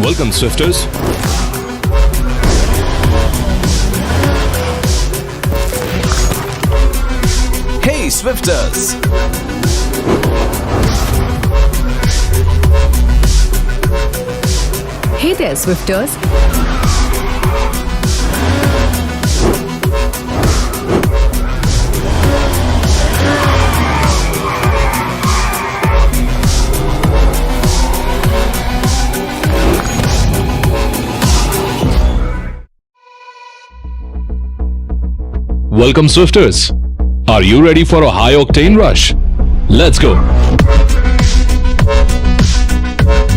Welcome, Swifters. Hey, Swifters! Hey there, Swifters. Welcome, Swifters. Are you ready for a high-octane rush? Let's go.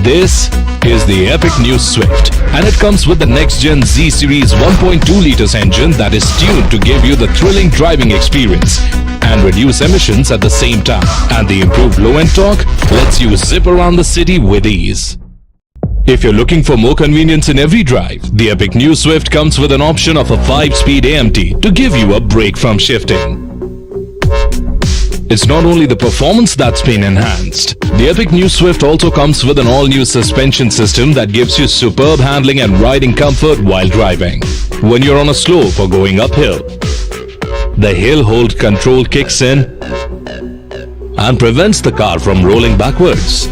This is the epic new Swift, and it comes with the next-gen Z-Series 1.2 liters engine that is tuned to give you the thrilling driving experience and reduce emissions at the same time. And the improved low-end torque lets you zip around the city with ease. If you're looking for more convenience in every drive, the epic new Swift comes with an option of a 5-speed AMT to give you a break from shifting. It's not only the performance that's been enhanced. The epic new Swift also comes with an all-new suspension system that gives you superb handling and riding comfort while driving. When you're on a slope or going uphill, the hill hold control kicks in and prevents the car from rolling backwards.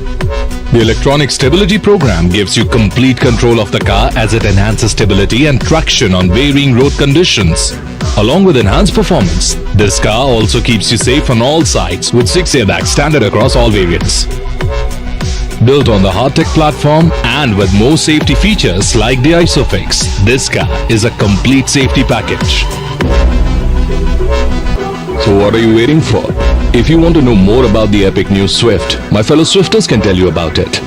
The electronic stability program gives you complete control of the car as it enhances stability and traction on varying road conditions. Along with enhanced performance, this car also keeps you safe on all sides with 6 airbags standard across all variants. Built on the Hardtech platform and with more safety features like the ISOFIX, this car is a complete safety package. So what are you waiting for? If you want to know more about the epic new Swift, my fellow Swifters can tell you about it.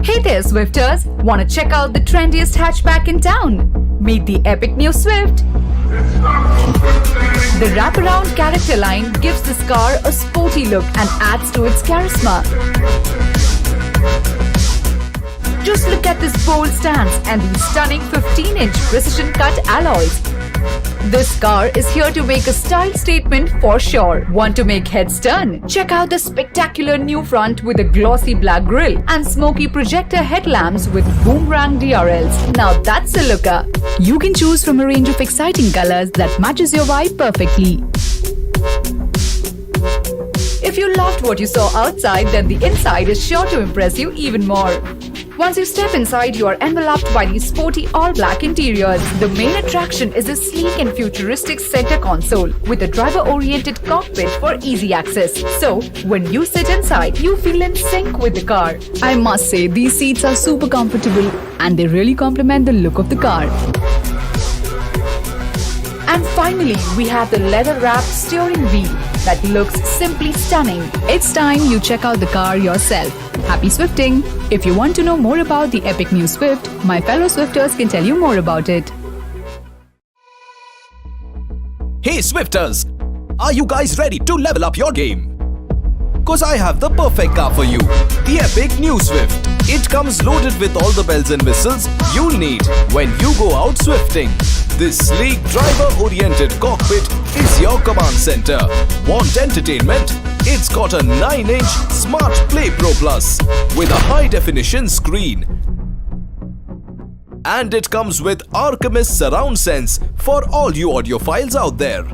Hey there, Swifters. Want to check out the trendiest hatchback in town? Meet the epic new Swift. The wraparound character line gives this car a sporty look and adds to its charisma. Just look at this bold stance and these stunning 15-inch precision-cut alloys. This car is here to make a style statement for sure. Want to make heads turn? Check out the spectacular new front with a glossy black grille and smoky projector headlamps with boomerang DRLs. Now that's a looker. You can choose from a range of exciting colors that matches your vibe perfectly. If you loved what you saw outside, then the inside is sure to impress you even more. Once you step inside, you are enveloped by these sporty all-black interiors. The main attraction is a sleek and futuristic center console with a driver-oriented cockpit for easy access. So, when you sit inside, you feel in sync with the car. I must say, these seats are super comfortable and they really complement the look of the car. And finally, we have the leather-wrapped steering wheel that looks simply stunning. It's time you check out the car yourself. Happy Swifting! If you want to know more about the epic new Swift, my fellow Swifters can tell you more about it. Hey, Swifters! Are you guys ready to level up your game? Cause I have the perfect car for you, the epic new Swift. It comes loaded with all the bells and whistles you'll need when you go out Swifting. This sleek driver-oriented cockpit is your command center. Want entertainment? It's got a 9-inch Smart Play Pro Plus with a high-definition screen. And it comes with Archimist Surround Sense for all you audiophiles out there.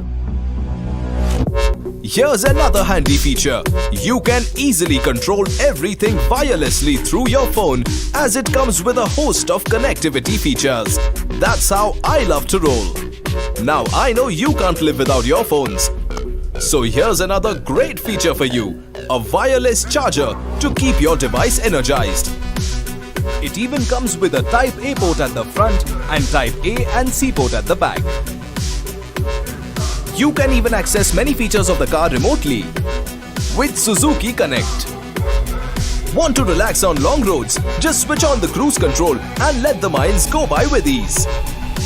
Here's another handy feature. You can easily control everything wirelessly through your phone as it comes with a host of connectivity features. That's how I love to roll. Now I know you can't live without your phones. So here's another great feature for you. A wireless charger to keep your device energized. It even comes with a Type A port at the front and Type A and C port at the back. You can even access many features of the car remotely with Suzuki Connect. Want to relax on long roads? Just switch on the cruise control and let the miles go by with ease.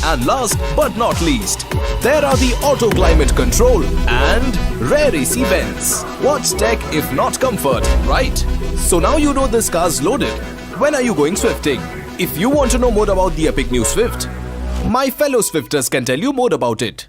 And last but not least, there are the auto climate control and rear AC vents. What's tech if not comfort, right? So now you know this car's loaded. When are you going Swifting? If you want to know more about the epic new Swift, my fellow Swifters can tell you more about it.